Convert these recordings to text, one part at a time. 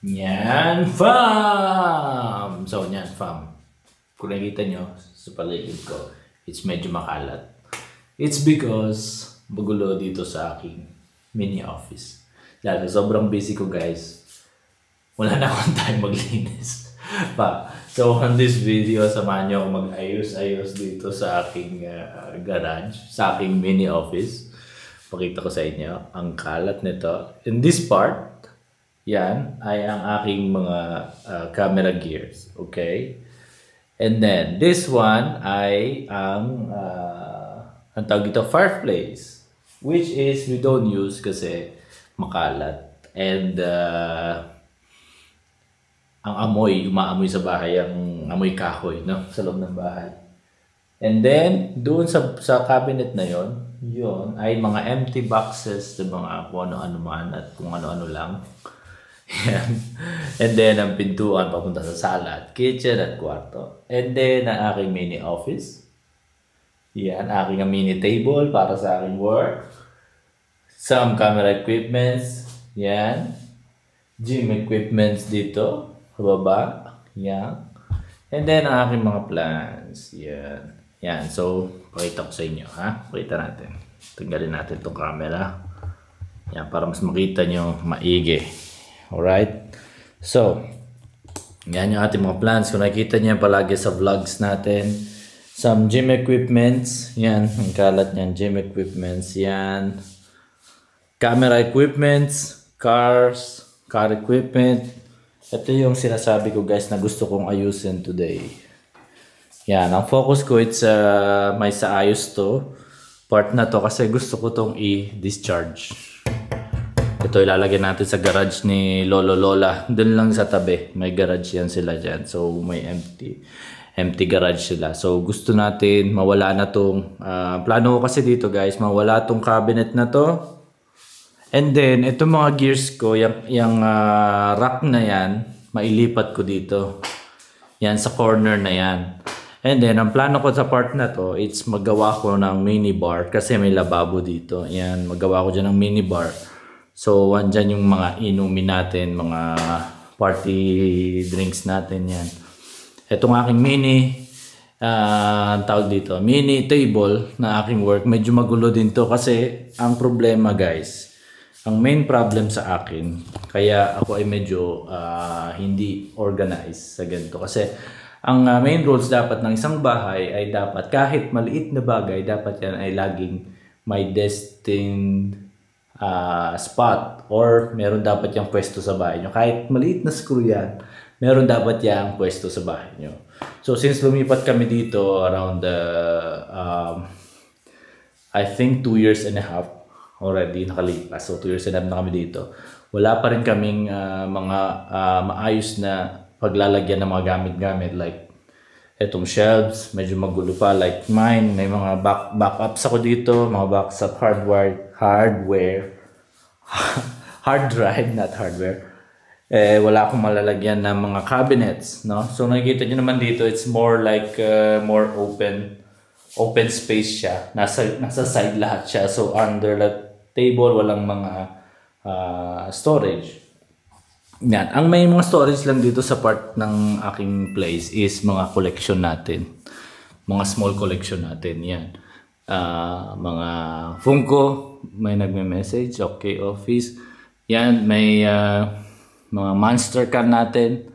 Nyan fam! So, nyan fam. Kung nakikita nyo sa paligid ko, it's medyo makalat. It's because magulo dito sa aking mini office. Lalo, sobrang busy ko guys. Wala na akong time maglinis. So, on this video, samahan nyo ako mag-ayos-ayos dito sa aking garage, sa aking mini office. Pakita ko sa inyo ang kalat nito. In this part, yan ay ang aking mga camera gears. Okay? And then, this one ay ang tawag dito, fireplace. Which is, we don't use kasi makalat. And, ang amoy, umaamoy sa bahay, ang amoy kahoy, no? Sa loob ng bahay. And then, doon sa cabinet na yon ay mga empty boxes, mga kung ano-ano man at kung ano-ano lang. Yan. And then, ang pintuan papunta sa sala at kitchen at kwarto. And then, ang aking mini office. Yan, aking mini table para sa aking work. Some camera equipments. Yan. Gym equipments dito. Sa baba. Yan. And then, ang aking mga plants. Yan. Yan. So, pakita ko sa inyo, ha? Pakita natin. Tanggalin natin itong camera. Yan, para mas makita nyo maigi. Alright? So, yan yung ating mga plants. Kung nakikita nyo palagi sa vlogs natin. Some gym equipments. Yan, ang kalat niyan. Gym equipments. Yan. Camera equipments. Cars. Car equipment. Ito yung sinasabi ko guys na gusto kong ayusin today. Yan, ang focus ko it's may sa ayos to. Part na to kasi gusto ko tong i-discharge. Ito ilalagay natin sa garage ni Lolo Lola. Doon lang sa tabi. May garage yan sila dyan. So may empty garage sila. So gusto natin mawala na tong plano ko kasi dito guys, mawala tong cabinet na to. And then itong mga gears ko, yung rack na yan, mailipat ko dito. Yan sa corner na yan. And then ang plano ko sa part na to, it's magawa ko ng mini bar kasi may lababo dito. Yan, magawa ko dyan ng mini bar. So, andyan yung mga inumin natin, mga party drinks natin yan. Itong aking mini, tawag dito, mini table na aking work. Medyo magulo din to kasi ang problema guys, ang main problem sa akin, kaya ako ay medyo hindi organized sa ganito. Kasi ang main rules dapat ng isang bahay ay dapat kahit maliit na bagay, dapat yan ay laging may destined spot or meron dapat yung pwesto sa bahay nyo. Kahit maliit na screw yan, meron dapat yung pwesto sa bahay nyo. So since lumipat kami dito around I think 2 years and a half already nakalipas. So 2 years and a half na kami dito. Wala pa rin kaming mga maayos na paglalagyan ng mga gamit-gamit like etong shelves, medyo magulo pa like mine. May mga backups ako dito, mga backup hardware hard drive, not hardware. Wala akong malalagyan ng mga cabinets, no? So nakikita niyo naman dito, it's more like more open space siya. Nasa side lahat siya. So under the table walang mga storage. Yan. Ang may mga storage lang dito sa part ng aking place is mga collection natin. Mga small collection natin. Yan. Mga Funko. May nagme-message. Okay, office. Yan. May mga monster car natin.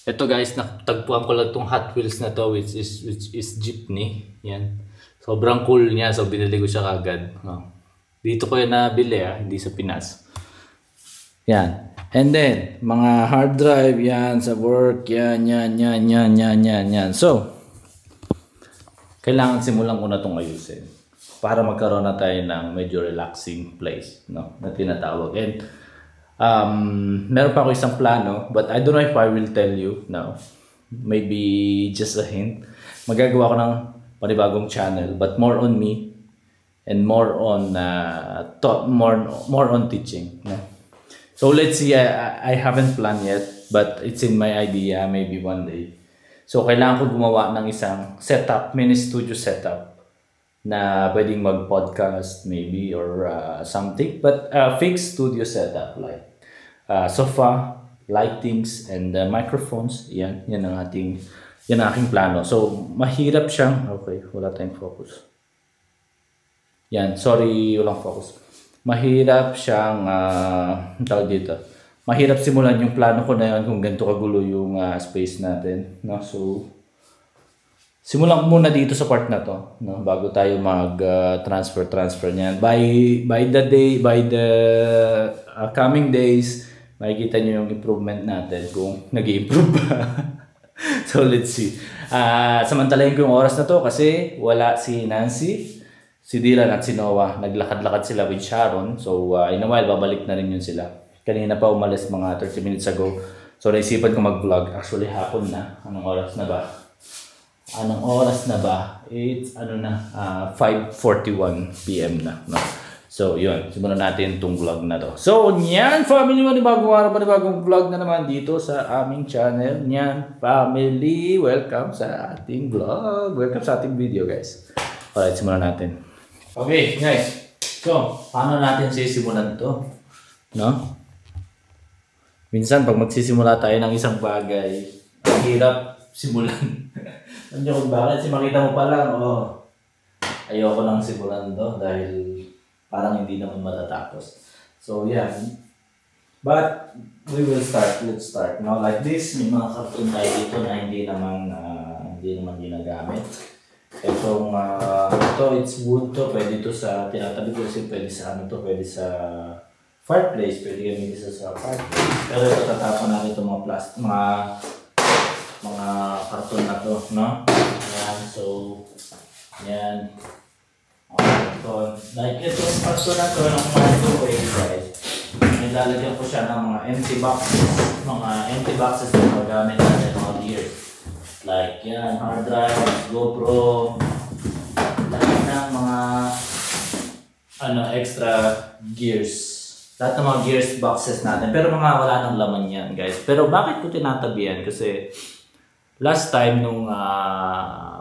Ito guys, natagpuan ko lang itong Hot Wheels na to which is jeepney. Yan. Sobrang cool niya. So binili ko siya kagad. Dito ko yan nabili hindi sa Pinas. Yan. And then, mga hard drive, yan, sa work, yan. So, kailangan simulan ko na itong ayusin para magkaroon na tayo ng medyo relaxing place, no, na tinatawag. And, meron pa ako isang plano, but I don't know if I will tell you now. Maybe just a hint. Magagawa ko ng panibagong channel, but more on me and more on more on teaching, no? So let's see, I haven't planned yet, but it's in my idea, maybe one day. So kailangan ko gumawa ng isang setup, mini studio setup na pwedeng mag-podcast maybe or something. But fixed studio setup like sofa, lightings and microphones. Yan ang aking plano. So mahirap siyang, okay, wala tayong focus. Yan, sorry, walang focus. Mahirap siyang, tawag dito. Mahirap simulan yung plano ko na yun kung ganito kagulo yung space natin. No? So, simulan ko muna dito sa part na to, no? Bago tayo mag-transfer niyan. By the coming days, makikita nyo yung improvement natin kung nag-i-improve ba. So, let's see. Samantalahin ko yung oras na to kasi wala si Nancy, si Dylan at si Noah. Naglakad-lakad sila with Sharon. So, in a while, babalik na rin yun sila. Kanina pa umalis mga 30 minutes ago. So, naisipan ko mag-vlog. Actually, hapon na. Anong oras na ba? It's 5:41 PM na. No? So, yun. Simulan natin itong vlog na to. So, nyan, family, manibagong araw, manibagong vlog na naman dito sa aming channel. Nyan, family, welcome sa ating vlog. Welcome sa ating video, guys. Alright, simulan natin. Okay, guys. So, paano natin sisimulan to? No? Minsan, pag magsisimula tayo ng isang bagay, ang hirap simulan. Alam niyo kung bakit? Makita mo pa lang, ayoko nang simulan to dahil parang hindi naman matatapos. So, yan. But, we will start. Let's start. No? Like this, may mga cartoon tayo dito na hindi naman ginagamit. Ito, it's wood to. Pwede ito sa, tinatabi ko kasi pwede sa pwede sa fireplace. Pwede gamitin sa fireplace. Pero ito, tatapon natin itong mga plastic, mga karton na to, no? Ayan, so, yan. Karton. Like itong karton na to, ng mga two-way, guys. Nilalagyan ko siya ng mga empty boxes na magamit natin all year. Like, yan, hard drive, GoPro, lahat ng mga extra gears. Lahat ng mga gears boxes natin. Pero wala nang laman yan, guys. Pero bakit ko tinatabihan? Kasi last time nung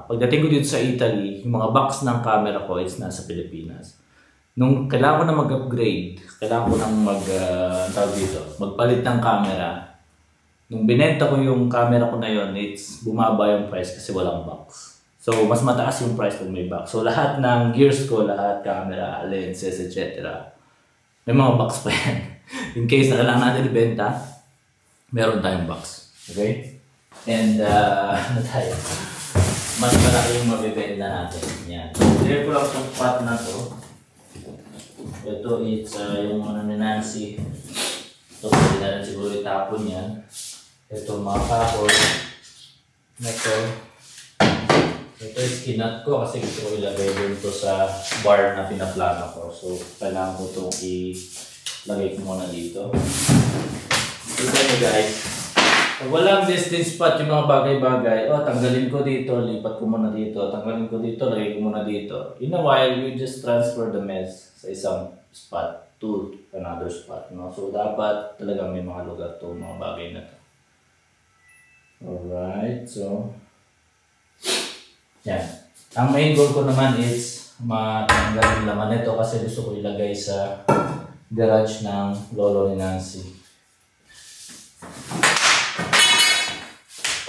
pagdating ko dito sa Italy, yung mga box ng camera ko is nasa Pilipinas. Nung kailangan ko na mag-upgrade, kailangan ko nang magpalit ng camera. Nung binenta ko yung camera ko na yun, it's bumaba yung price kasi walang box. So, mas mataas yung price kung may box. So, lahat ng gears ko, lahat, camera, lenses, etc. May mga box pa yan. In case na kailangan natin ibenta, meron tayong box. Okay? And, mas malaki yung mabibenta natin. Yan. Clear ko lang itong pot na to. Ito, it's yung ni Nancy. Ito, pwede na rin siguro itapon yan. Ito, mga kahoy. Ito is kinat ko kasi gusto ko ilagay dun to sa bar na pinaplano ko. So, kailangan ko itong ilagay ko muna dito. Ito nyo guys. Pag walang distance spot yung mga bagay-bagay, tanggalin ko dito, lipat ko muna dito, tanggalin ko dito, lagay ko muna dito. In a while, you just transfer the mess sa isang spot to another spot. No? So, dapat talagang may mga lugar to, mga bagay na to. Alright, so yan. Ang main goal ko naman is matanggal yung laman nito kasi gusto ko ilagay sa garage ng lolo ni Nancy.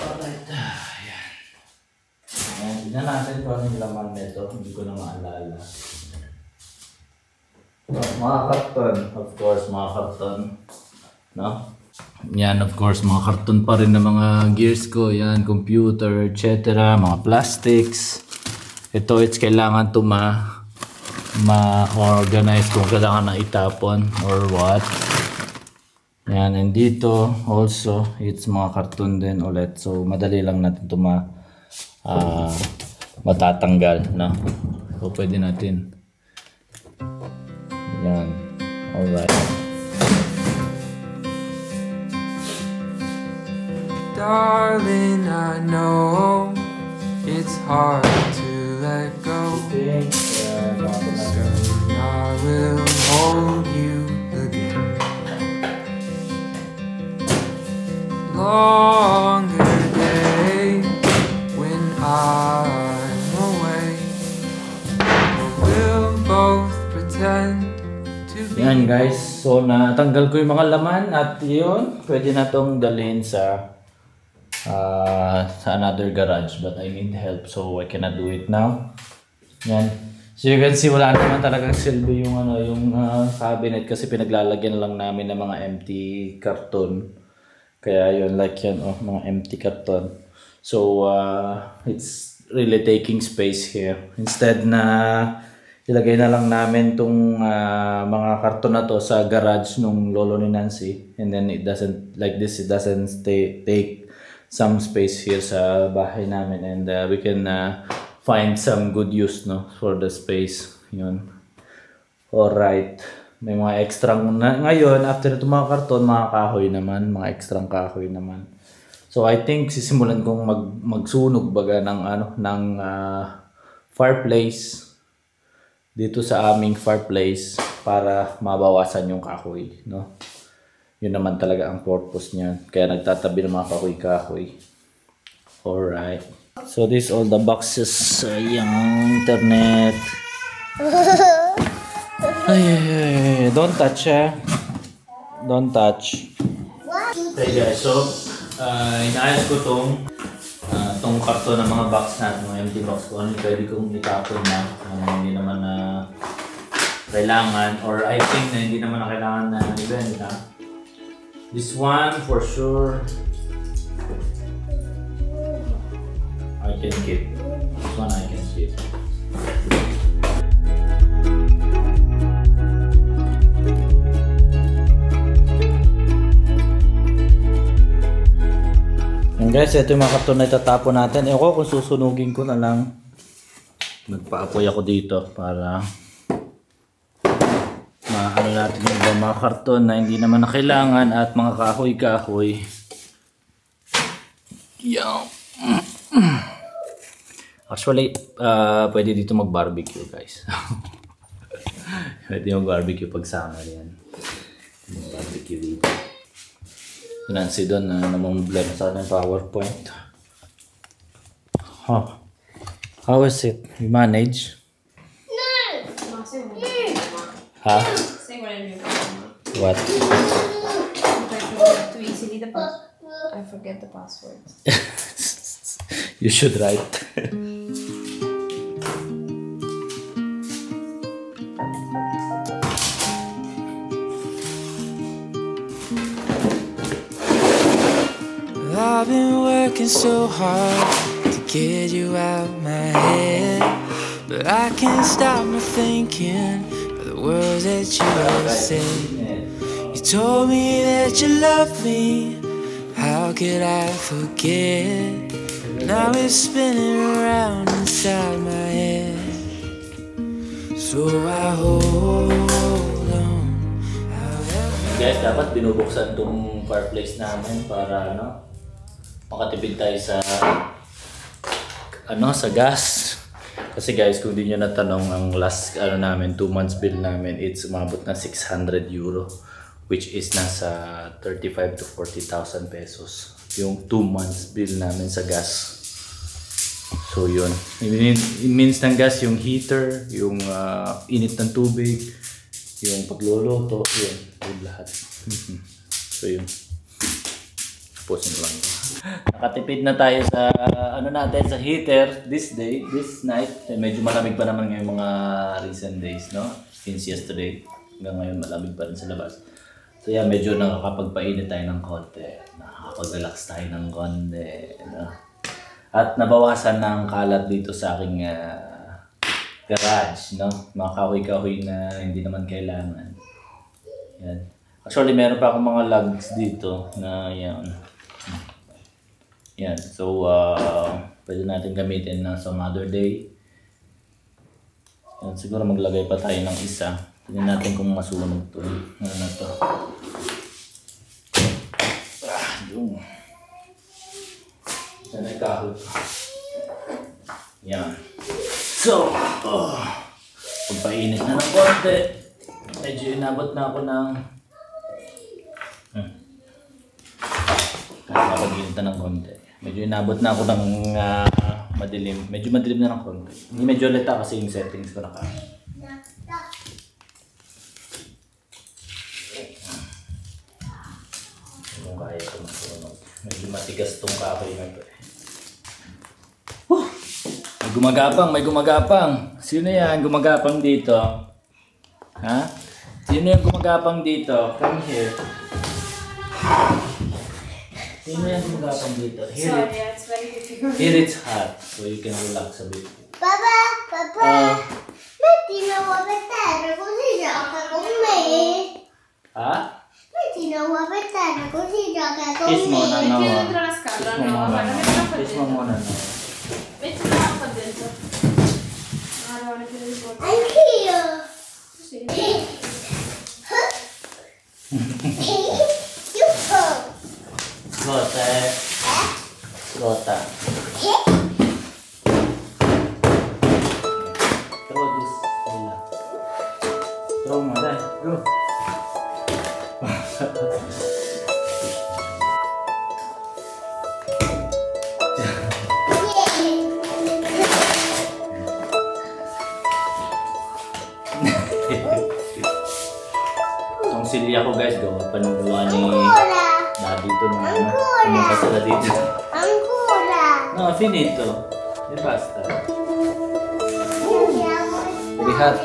Alright, yan. Ayan, tignan natin kung ano yung laman nito. Hindi ko na maalala. Mga karton, of course, mga karton. No? Yan, of course, mga karton pa rin na mga gears ko. Yan, computer, etc. Mga plastics. Ito, it's kailangan ito ma-organize kung kailangan na itapon or what. Yan, and dito also, it's mga karton din ulit. So, madali lang natin ito matatanggal. No? So, pwede natin. Yan. Alright. Darling, I know it's hard to let go. Soon I will hold you again. Longer day when I'm away. We'll both pretend to Yan guys, so natanggal ko yung mga laman at yun, pwede na tong dalhin sa another garage, but I need help so I cannot do it now. Yan. So you can see wala naman talagang silbi yung cabinet kasi pinaglalagyan lang namin ng mga empty karton. Kaya yun, like yan, mga empty karton. So it's really taking space here. Instead na ilagay na lang namin tong mga karton na to sa garage nung lolo ni Nancy, and then it doesn't take some space here sa bahay namin, and we can find some good use for the space. Yun. Alright. May mga extra ngayon after itong mga karton, mga kahoy naman, mga extra kahoy naman. So I think sisimulan kong magsunog baga ng fireplace dito sa aming fireplace para mabawasan yung kahoy, no? Yun naman talaga ang purpose niyan. Kaya nagtatabi ng mga kahoy-kahoy. Alright. So this all the boxes sa yung internet. Ay. Don't touch, Don't touch. Hey guys, so inaayos ko tong karton ng mga box natin, mga empty box ko. Ano pwede kong itapon na hindi naman na kailangan, or I think na hindi naman na kailangan na ibenta. This one for sure I can keep. This one I can keep. And guys, ito yung mga karton na itatapon natin. Ewan ko kung susunugin ko na lang. Nagpaapoy ako dito para maano natin yung mga karton na hindi naman na kailangan at mga kahoy-kahoy. Yan. Actually, pwede dito mag-barbecue guys. Pwede mag-barbecue pag summer yan. Mag-barbecue dito. Nancy doon na namumblend sa ating PowerPoint. Huh. How is it? You manage? Huh? Say what I knew. What? Too easily the I forget the password. You should write. I've been working so hard to get you out my head, but I can't stop me thinking of the words that you have said. You told me that you loved me, how could I forget? Now it's spinning around inside my head, so I hold on. Guys, dapat binubuksan tong fireplace namin para makatipid tayo sa sa gas. Kasi guys, kung di nyo natanong, ang last namin 2 months bill namin, it's umabot na 600 euro, which is nasa 35 to 40,000 pesos yung 2 months bill namin sa gas. So yun, it means ng gas yung heater, yung init ng tubig, yung pagluluto, yun lahat. So yun, tapusin lang. Nakatipid na tayo sa natin sa heater this night. Medyo malamig pa naman ngayong mga recent days, no? Since yesterday hanggang ngayon malamig pa rin sa labas. So yeah, medyo nakakapagpainit tayo ng konti, nakakapag-relax tayo ng konti, no? At nabawasan ng kalat dito sa aking garage, no? Mga kahoy-kahoy na hindi naman kailangan. Yan. Actually, meron pa akong mga lugs dito na yan. Yan. So, pwede natin gamitin na some other day. Yan. Siguro maglagay pa tayo ng isa. Tignan natin kung masunog to. Ano na to? Yung. Sana kahoy. Yan. So, pagpainit na ng konti. Medyo inabot na ako ng kapag-init na ng konti. Medyo inabot na ako ng madilim. Medyo madilim na ng konti. Hindi medyo leta kasi yung settings ko naka. Medyo matigas tong kahoy na to. May gumagapang. Sino yan gumagapang dito? Ha? Sino yung gumagapang dito? Come here. Sino yung gumagapang dito? Sorry, it's very difficult. Here it's hot, so you can relax a bit. Papà, metti una uova per terra così gioca con me. Ha? Metti una uova per terra così gioca con Kiss mo na me. no. Metti dentro la scatola, Kiss mo no, muna. guarda, mettila qua Kiss mo dentro. muna no. Mettila qua dentro. Allora, mettila di fuori. Anch'io. Sì. Rota. Rota. Throw this. Throw mo dahil. Go. Itong silya ko guys, gawa pa ng gawa ni Ancora. Daddy ito nung pumunta sila dito. Ancora. No, finito. E basta. Andiamo. Very hot.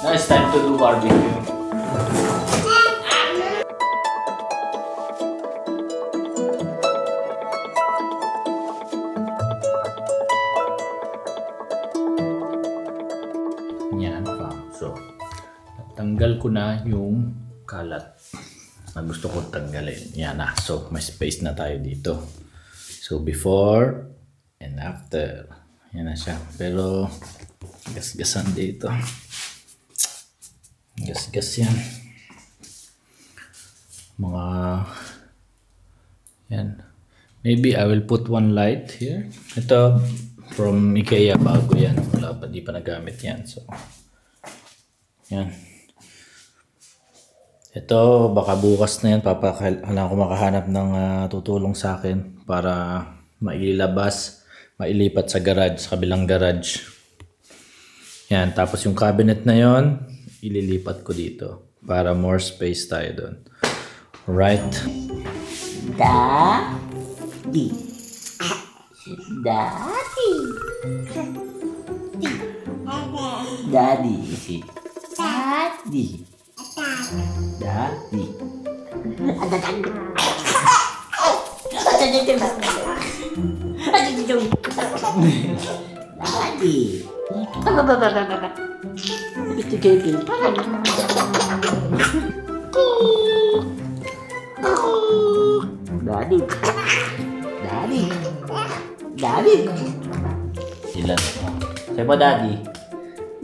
Now it's time to do barbecue. Yan, fam. So, tanggal ko na yung kalat na gusto ko tanggalin. Yan na. So, may space na tayo dito. So, before and after. Yan na siya. Pero, gasgasan dito. Gasgas yan. Mga, yan. Maybe I will put one light here. Ito, from IKEA, bago yan. Wala pa, di pa nagamit yan. So, yan. Ito, baka bukas na yan, kailangan ko makahanap ng tutulong sa akin para mailabas, mailipat sa garage, sa kabilang garage. Yan, tapos yung cabinet na yon ililipat ko dito para more space tayo doon. Right. Daddy. Daddy. Daddy. Daddy. Daddy. Daddy. Daddy. Daddy. Daddy. Ilan? Say mo daddy.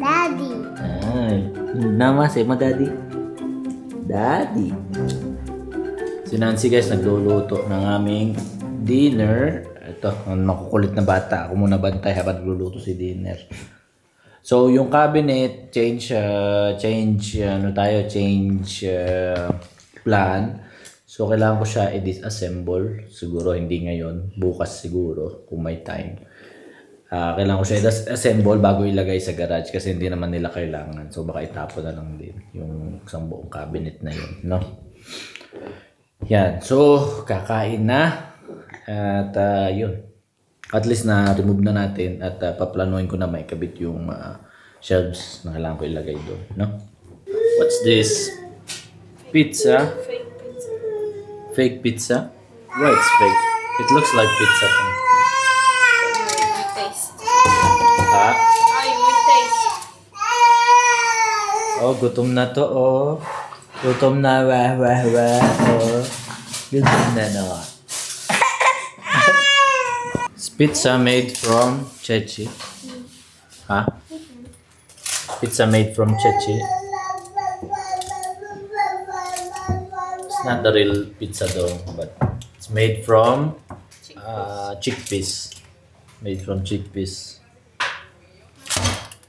Daddy. Ay, nama say mo daddy. Daddy. Si Nancy guys nagluluto ng aming dinner. Ito, ang makukulit na bata. Ako muna bantay habang nagluluto si dinner. So, yung cabinet, change plan. So, kailangan ko siya i-disassemble. Siguro, hindi ngayon. Bukas siguro, kung may time. Kailangan ko siya i-assemble bago ilagay sa garage kasi hindi naman nila kailangan. So, baka itapon na lang din yung isang buong cabinet na yun, no? Yan. So, kakain na. At, yun. At least na-remove na natin at paplanuhin ko na may kabit yung shelves na kailangan ko ilagay doon, no? What's this? Pizza? Fake pizza. Fake pizza? Why it's fake? It looks like pizza to me. With taste. Ha? Ay, with taste. Oh, gutom na to, oh. Gutom na, wah, wah, wah, oh. Gutom na, no. Pizza made from Chechi. Ha? Pizza made from Chechi. It's not the real pizza though, but it's made from chickpeas. Made from chickpeas.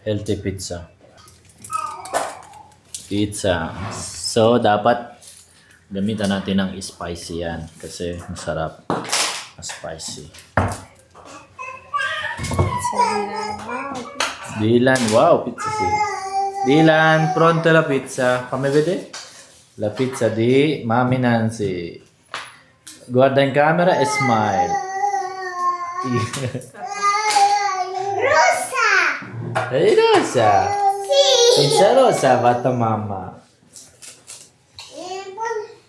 Healthy pizza. Pizza. So, dapat gamitan natin ng spicy yan kasi masarap. Spicy. Dylan, wow, pizza sì. Dylan, pronta la pizza? Fammi vedere. La pizza di Mami Nancy. Guarda in camera e smile. Rosa. Hey, Rosa. Sì. Pizza rosa fatta mamma.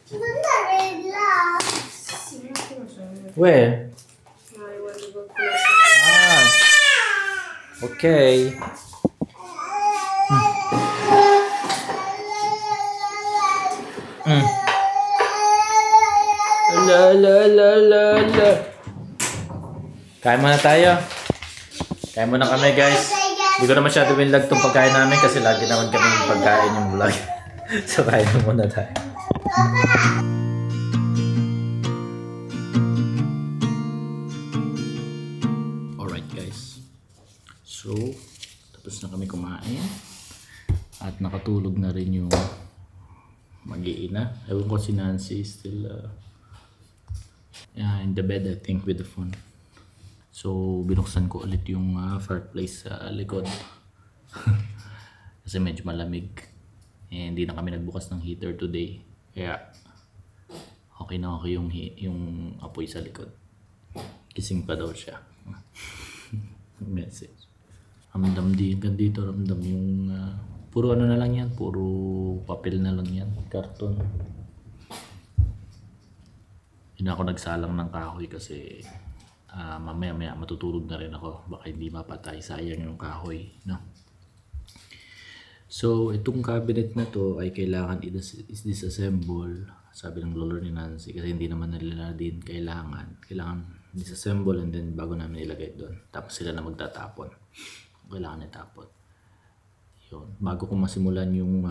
Può andare là. Sì, un attimo solo. Where? No, guardo qualcuno. Ah. Ok. Mm. La la la la la. Kain muna tayo. Kain muna kami guys. Hindi ko na masyado binlog itong pagkain namin kasi lagi naman kami pagkain yung vlog. So kain muna tayo. Alright guys. So, tapos na kami kumain. At nakatulog na rin yung mag-iina. Ewan ko si Nancy still in the bed I think with the phone. So binuksan ko ulit yung fireplace sa likod. Kasi medyo malamig. Eh, hindi na kami nagbukas ng heater today. Kaya okay na okay yung apoy sa likod. Gising pa daw siya. Message. Ramdam din dito, ramdam yung puro ano na lang yan, puro papel na lang yan, karton. Hindi na ako nagsalang ng kahoy kasi mamaya matutulog na rin ako, baka hindi mapatay, sayang yung kahoy, no? So itong cabinet na to ay kailangan i-disassemble, sabi ng lolo ni Nancy, kasi hindi naman nila din kailangan disassemble and then bago namin ilagay doon, tapos sila na magtatapon, kailangan itapon yun, bago ko masimulan yung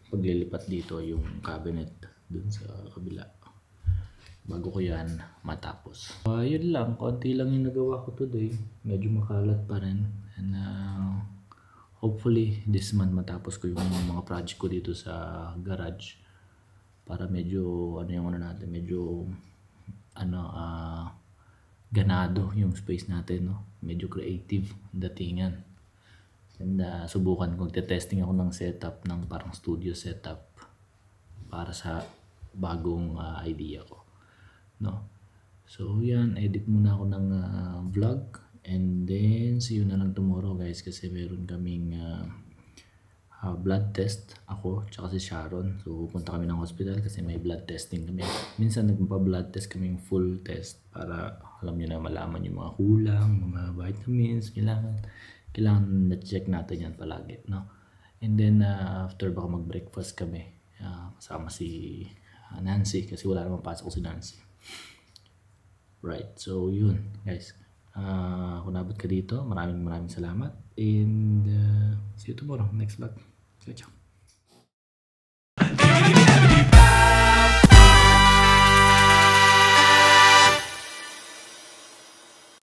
paglilipat dito yung cabinet dun sa kabila, bago ko yan matapos. Yun lang, konti lang yung nagawa ko today, medyo makalat pa rin, and hopefully this month matapos ko yung mga project ko dito sa garage para medyo ano yung ano natin, medyo ganado yung space natin, no? Medyo creative datingan. And subukan kong testing ako ng setup, ng parang studio setup para sa bagong idea ko, no? So yan, edit muna ako ng vlog and then see you na lang tomorrow guys, kasi meron kaming blood test, ako tsaka si Sharon. So pupunta kami ng hospital kasi may blood testing kami. Minsan nagpa-blood test kami, yung full test, para alam niyo na, malaman yung mga kulang, mga vitamins, kailangan na-check natin yan palagi, no? And then after baka mag-breakfast kami kasama si Nancy kasi wala namang pasok si Nancy. Right, so yun guys, kung nabot ka dito, maraming salamat and see you tomorrow next vlog. Ciao.